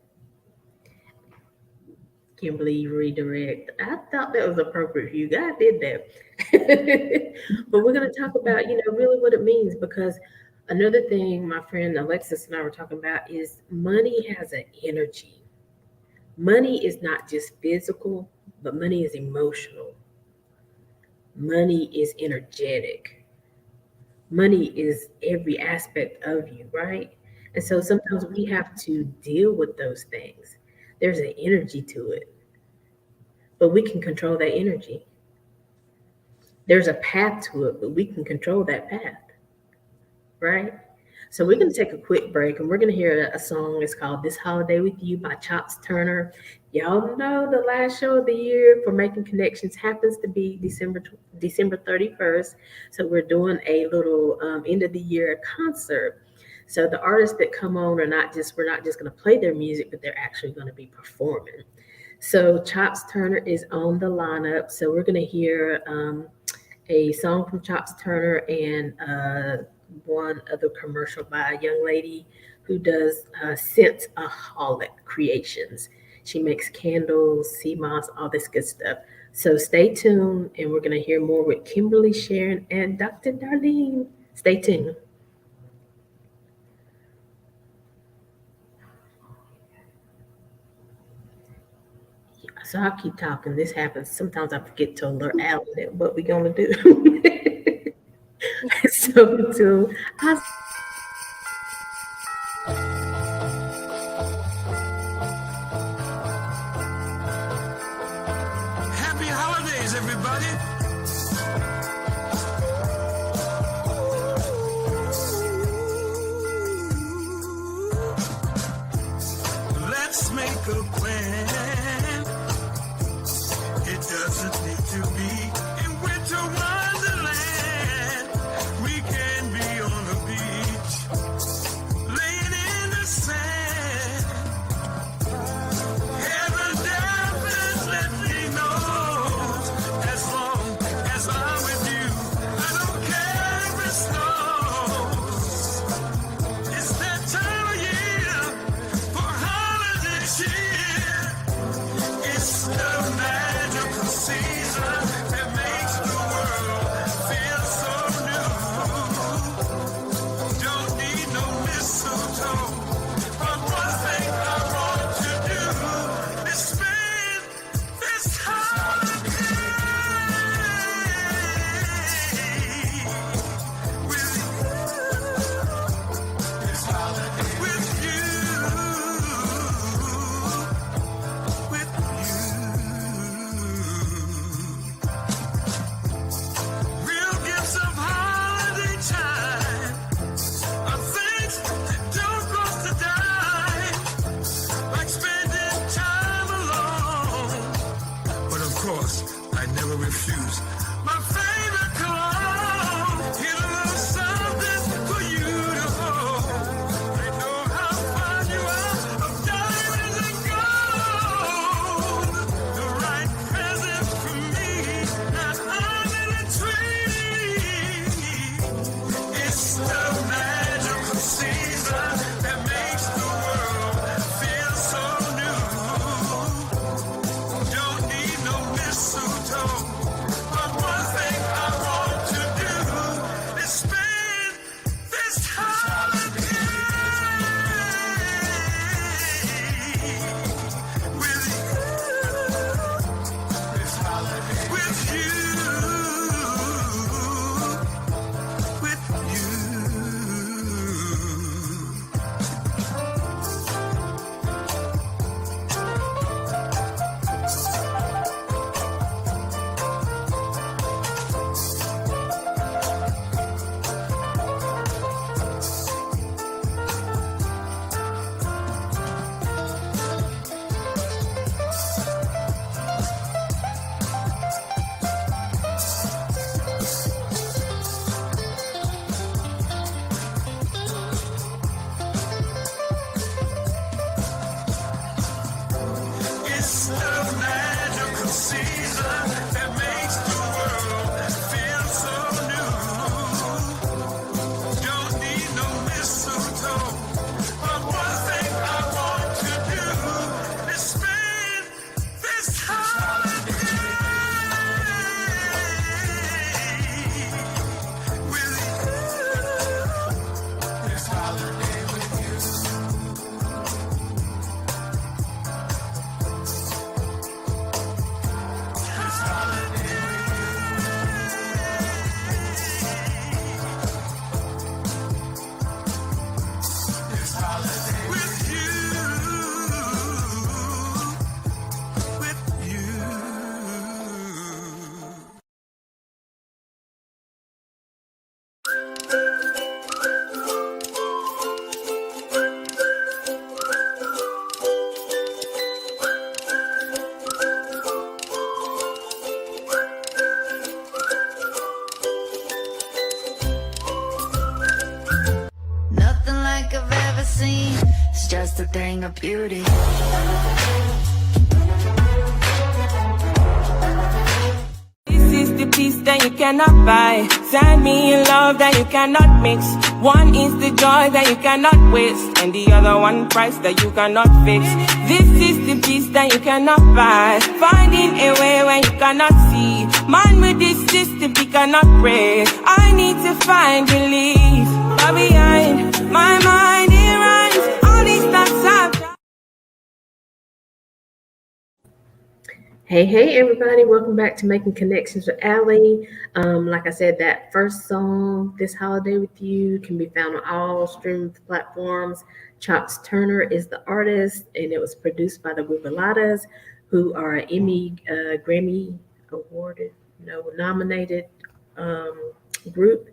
Kimberly, redirect. I thought that was appropriate for you. God did that. But we're going to talk about, really what it means because another thing my friend Alexis and I were talking about is money has an energy. Money is not just physical, but money is emotional. Money is energetic. Money is every aspect of you, right? And so sometimes we have to deal with those things. There's an energy to it, but we can control that energy. There's a path to it, but we can control that path, right? So we're going to take a quick break and we're going to hear a song. It's called This Holiday with You by Chops Turner. Y'all know the last show of the year for Making Connections happens to be December 31st. So we're doing a little end of the year concert. So the artists that come on we're not just going to play their music, but they're actually going to be performing. So Chops Turner is on the lineup. So we're going to hear a song from Chops Turner and one other commercial by a young lady who does Scentaholic Creations. She makes candles, sea moss, all this good stuff. So stay tuned, and we're going to hear more with Kimberly, Sharon, and Dr. Darlene. Stay tuned. So I'll keep talking. This happens. Sometimes I forget to alert Alan that what we're going to do. So until I Happy holidays, everybody. Let's make a plan. It doesn't need to be in winter wonderland. We can be on the beach, laying in the sand. Heaven definitely knows, as long as I'm with you, I don't care if it snows. It's that time of year for holiday cheer. It's the magical season that makes the world feel so new. Don't need no mistletoe, but one thing I want to do is spend this holiday with you. This holiday with you. With you. Real gifts of holiday time are things that don't cost a dime, like spending time alone. But of course, I never refuse my favorite cologne. Get a little something for you to hold. I know how fond you are of diamonds and gold. The right present for me, not under the tree. It's the magical season that makes the world feel so new. Don't need no mistletoe, but one thing I want to do is spend this holiday with you. This holiday with you. With you. It's the magical season that makes the world feel so new. Don't need no mistletoe, but one thing I want to do is spend this holiday with you. This holiday with you. your beauty. This is the peace that you cannot buy. Send me in love that you cannot mix. One is the joy that you cannot waste, and the other one price that you cannot fix. This is the peace that you cannot buy. Finding a way when you cannot see. Man with this system he cannot break. I need to find relief. Far behind my mind it runs. All these thoughts I've. Hey, everybody. Welcome back to Making Connections with Aly. Like I said, that first song, This Holiday with You, can be found on all streaming platforms. Chops Turner is the artist, and it was produced by the Woogalatas, who are an Emmy, Grammy awarded, nominated um, group.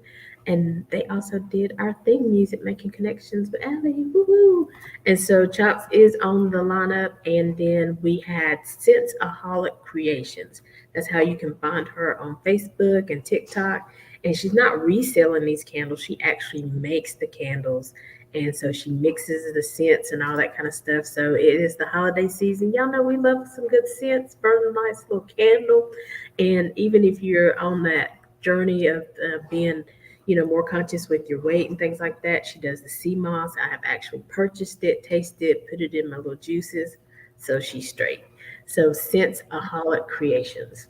And they also did our theme music, Making Connections with Aly. Woohoo! And so Chops is on the lineup. And then we had Senseaholic Creations. That's how you can find her on Facebook and TikTok. And she's not reselling these candles, she actually makes the candles. And so she mixes the scents and all that kind of stuff. So it is the holiday season. Y'all know we love some good scents, burn a nice little candle. And even if you're on that journey of being more conscious with your weight and things like that. She does the sea moss. I have actually purchased it, tasted it, put it in my little juices. So she's straight. So Senseaholic Creations.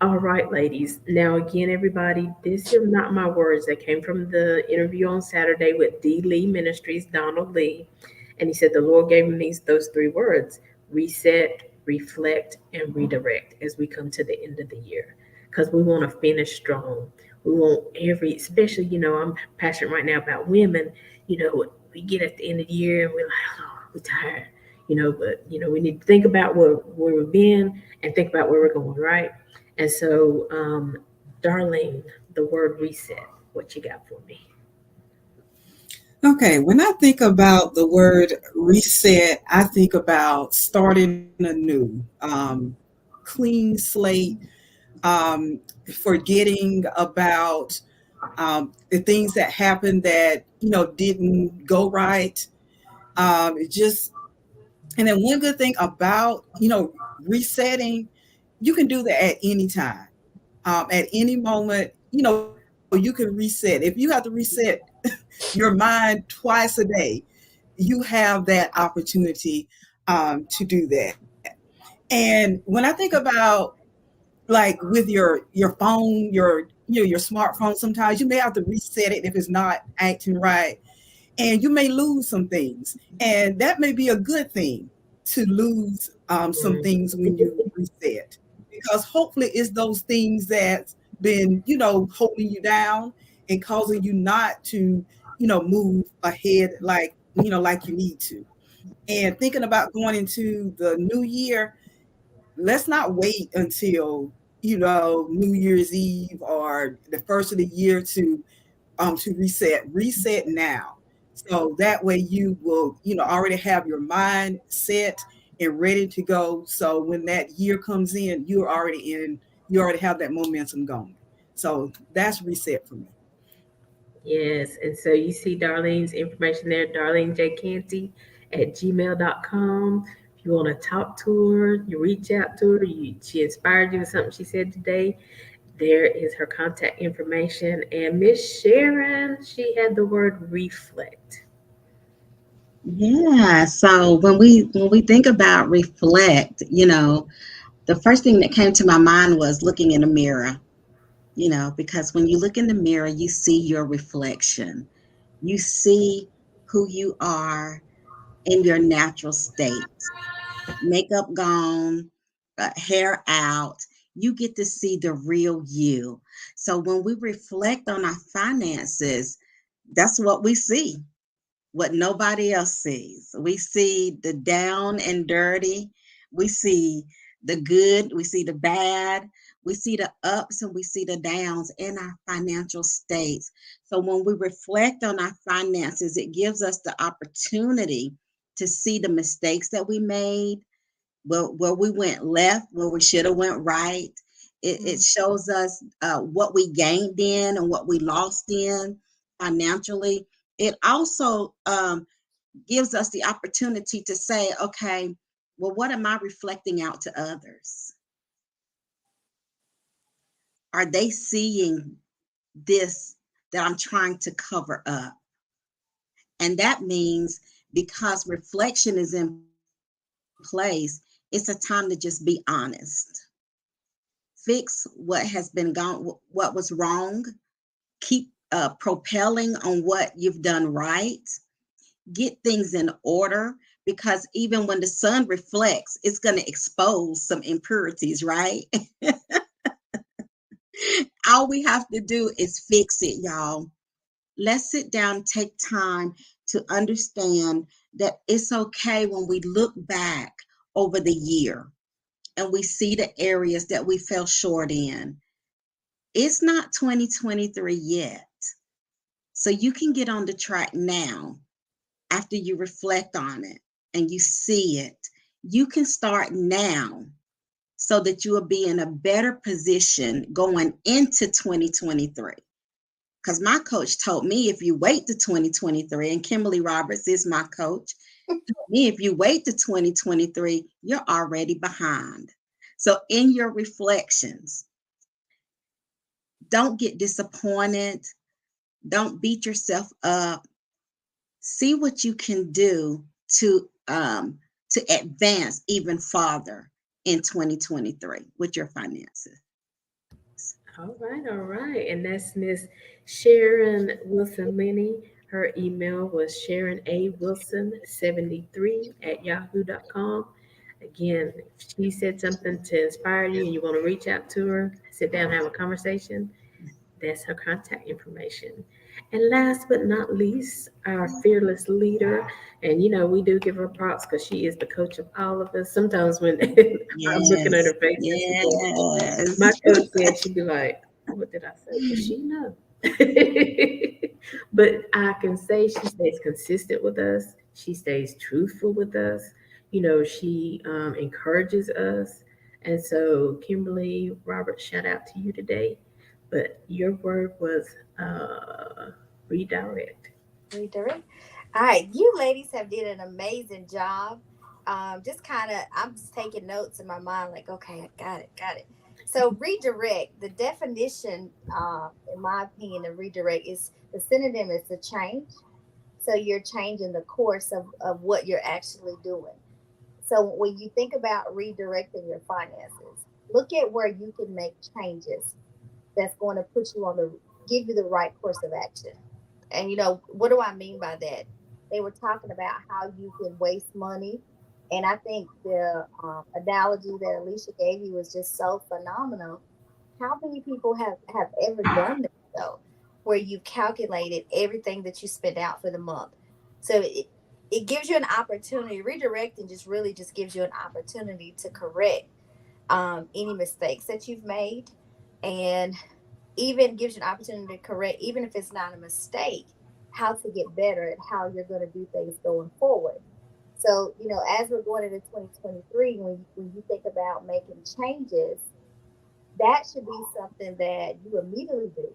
All right, ladies. Now, again, everybody, these are not my words. They came from the interview on Saturday with D. Lee Ministries, Donald Lee. And he said the Lord gave him those three words: reset, reflect, and redirect as we come to the end of the year. Because we want to finish strong. We want especially, I'm passionate right now about women. We get at the end of the year and we're like, oh, we're tired. But we need to think about where we've been and think about where we're going, right? And so, Darlene, the word reset, what you got for me? Okay, when I think about the word reset, I think about starting anew, clean slate, forgetting about the things that happened that didn't go right. It just And then one good thing about resetting, you can do that at any time, at any moment. You can reset. If you have to reset your mind twice a day, you have that opportunity to do that. And when I think about, like, with your phone, your smartphone, sometimes you may have to reset it if it's not acting right, and you may lose some things, and that may be a good thing to lose some Mm. things when you reset, because hopefully it's those things that's been holding you down and causing you not to move ahead like you need to. And thinking about going into the new year, let's not wait until New Year's Eve or the first of the year to reset. Reset now. So that way you will already have your mind set and ready to go. So when that year comes in, you already have that momentum going. So that's reset for me. Yes. And so you see Darlene's information there, Darlene J. Canty at gmail.com. If you want to talk to her, you reach out to her, she inspired you with something she said today, there is her contact information. And Miss Sharon, she had the word reflect. Yeah. So when we think about reflect, the first thing that came to my mind was looking in a mirror. Because when you look in the mirror, you see your reflection. You see who you are in your natural state. Makeup gone, hair out. You get to see the real you. So when we reflect on our finances, that's what we see, what nobody else sees. We see the down and dirty. We see the good. We see the bad. We see the ups and we see the downs in our financial states. So when we reflect on our finances, it gives us the opportunity to see the mistakes that we made, where we went left, where we should have went right. It shows us what we gained in and what we lost in financially. It also gives us the opportunity to say, okay, well, what am I reflecting out to others? Are they seeing this that I'm trying to cover up? And that means because reflection is in place, it's a time to just be honest. Fix what has been gone, what was wrong. Keep propelling on what you've done right. Get things in order, because even when the sun reflects, it's going to expose some impurities, right? All we have to do is fix it, y'all. Let's sit down, take time to understand that it's okay when we look back over the year and we see the areas that we fell short in. It's not 2023 yet. So you can get on the track now after you reflect on it and you see it. You can start now so that you will be in a better position going into 2023. Because my coach told me if you wait to 2023, and Kimberly Roberts is my coach, told me if you wait to 2023, you're already behind. So in your reflections, don't get disappointed. Don't beat yourself up. See what you can do to advance even farther in 2023 with your finances. All right. And that's Miss Sharon Wilson Lenny. Her email was Sharon A. Wilson 73 at yahoo.com. Again, if she said something to inspire you and you want to reach out to her, sit down, have a conversation, that's her contact information. And last but not least, our fearless leader. And we do give her props because she is the coach of all of us. Sometimes when I'm looking at Yes, her face and she goes, yes. my coach said, she'd be like, what did I say? Does she know? But I can say she stays consistent with us. She stays truthful with us. She encourages us. And so, Kimberly Roberts, shout out to you today. But your word was redirect. Redirect. All right, you ladies have did an amazing job. Just kind of, I'm just taking notes in my mind, like, okay, I got it. So redirect. The definition, in my opinion, of redirect is the synonym is to change. So you're changing the course of what you're actually doing. So when you think about redirecting your finances, look at where you can make changes that's going to put you on the give you the right course of action. And what do I mean by that? They were talking about how you can waste money, and I think the analogy that Alicia gave you was just so phenomenal. How many people have ever done that though, where you've calculated everything that you spent out for the month? So it gives you an opportunity. Redirecting just really just gives you an opportunity to correct any mistakes that you've made, and even gives you an opportunity to correct, even if it's not a mistake, how to get better at how you're going to do things going forward. So, as we're going into 2023, when you think about making changes, that should be something that you immediately do.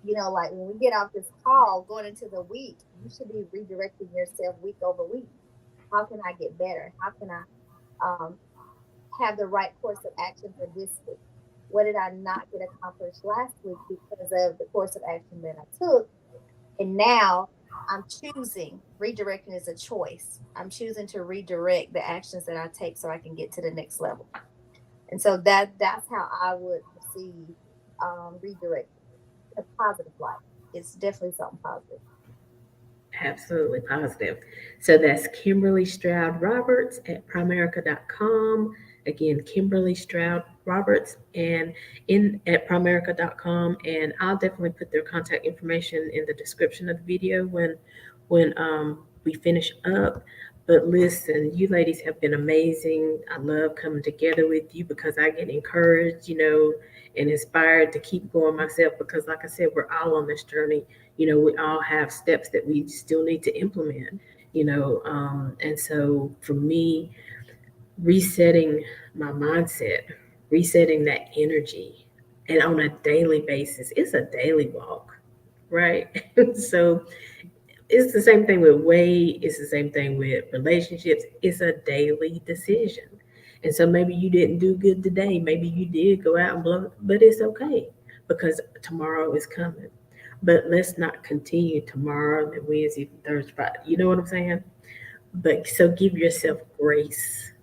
Like when we get off this call going into the week, you should be redirecting yourself week over week. How can I get better? How can I um, have the right course of action for this week? What did I not get accomplished last week because of the course of action that I took? And now I'm choosing, redirecting is a choice. I'm choosing to redirect the actions that I take so I can get to the next level. And so that's how I would perceive redirect a positive light. It's definitely something positive. Absolutely positive. So that's Kimberly Stroud Roberts at primerica.com. Again, Kimberly Stroud Roberts and in at primerica.com. And I'll definitely put their contact information in the description of the video when we finish up. But listen, you ladies have been amazing. I love coming together with you because I get encouraged, and inspired to keep going myself because like I said, we're all on this journey. We all have steps that we still need to implement, and so for me, resetting my mindset, resetting that energy, and on a daily basis, it's a daily walk, right? So It's the same thing with weight. It's the same thing with relationships. It's a daily decision. And so maybe you didn't do good today. Maybe you did go out and blow, but it's okay because tomorrow is coming. But let's not continue tomorrow, then Wednesday, Thursday, Friday. You know what I'm saying? But so give yourself grace.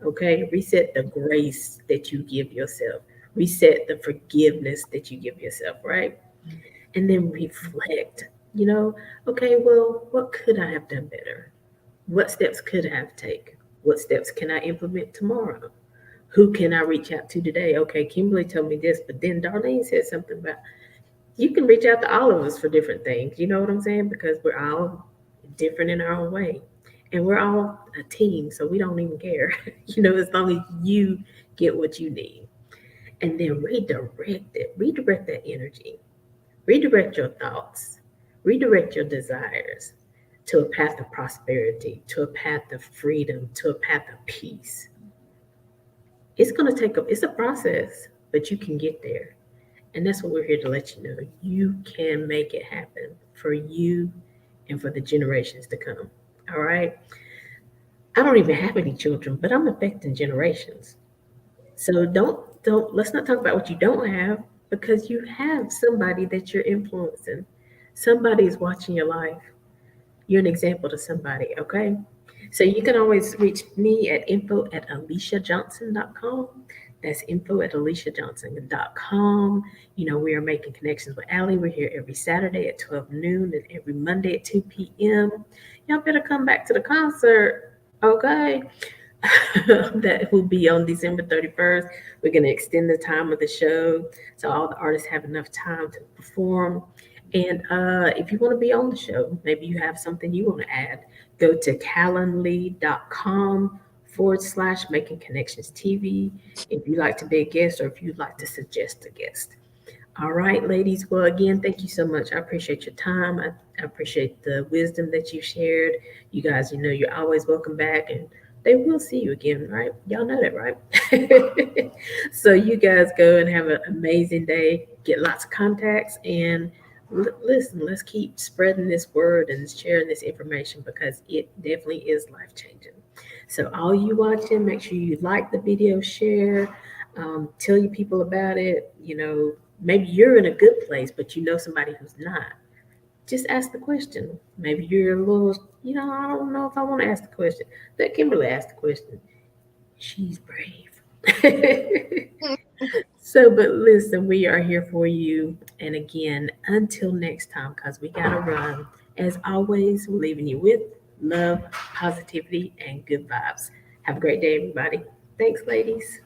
Okay? Reset the grace that you give yourself. Reset the forgiveness that you give yourself, right? And then reflect. You know, okay, well, what could I have done better? What steps could I have taken? What steps can I implement tomorrow? Who can I reach out to today? Okay, Kimberly told me this, but then Darlene said something about you can reach out to all of us for different things. You know what I'm saying? Because we're all different in our own way. And we're all a team, so we don't even care. As long as you get what you need. And then redirect it. Redirect that energy. Redirect your thoughts, redirect your desires to a path of prosperity, to a path of freedom, to a path of peace. It's going to it's a process, but you can get there. And that's what we're here to let you know. You can make it happen for you and for the generations to come. All right. I don't even have any children, but I'm affecting generations. So let's not talk about what you don't have because you have somebody that you're influencing. Somebody is watching your life. You're an example to somebody, okay? So you can always reach me at info@aliciajohnson.com. That's info@aliciajohnson.com. We are making connections with Aly. We're here every Saturday at 12 noon and every Monday at 2 p.m. Y'all better come back to the concert, okay? That will be on December 31st. We're going to extend the time of the show so all the artists have enough time to perform. And if you want to be on the show, maybe you have something you want to add, go to calendly.com/making connections TV if you'd like to be a guest or if you'd like to suggest a guest. All right, ladies. Well, again, thank you so much. I appreciate your time. I appreciate the wisdom that you shared. You guys, you're always welcome back and they will see you again, right? Y'all know that, right? So you guys go and have an amazing day. Get lots of contacts and listen, let's keep spreading this word and sharing this information because it definitely is life changing. So, all you watching, make sure you like the video, share, tell your people about it. Maybe you're in a good place, but you know somebody who's not. Just ask the question. Maybe you're a little, I don't know if I want to ask the question. Let Kimberly ask the question. She's brave. So, but listen, we are here for you. And again, until next time, because we got to run. As always, we're leaving you with love, positivity, and good vibes. Have a great day, everybody. Thanks, ladies.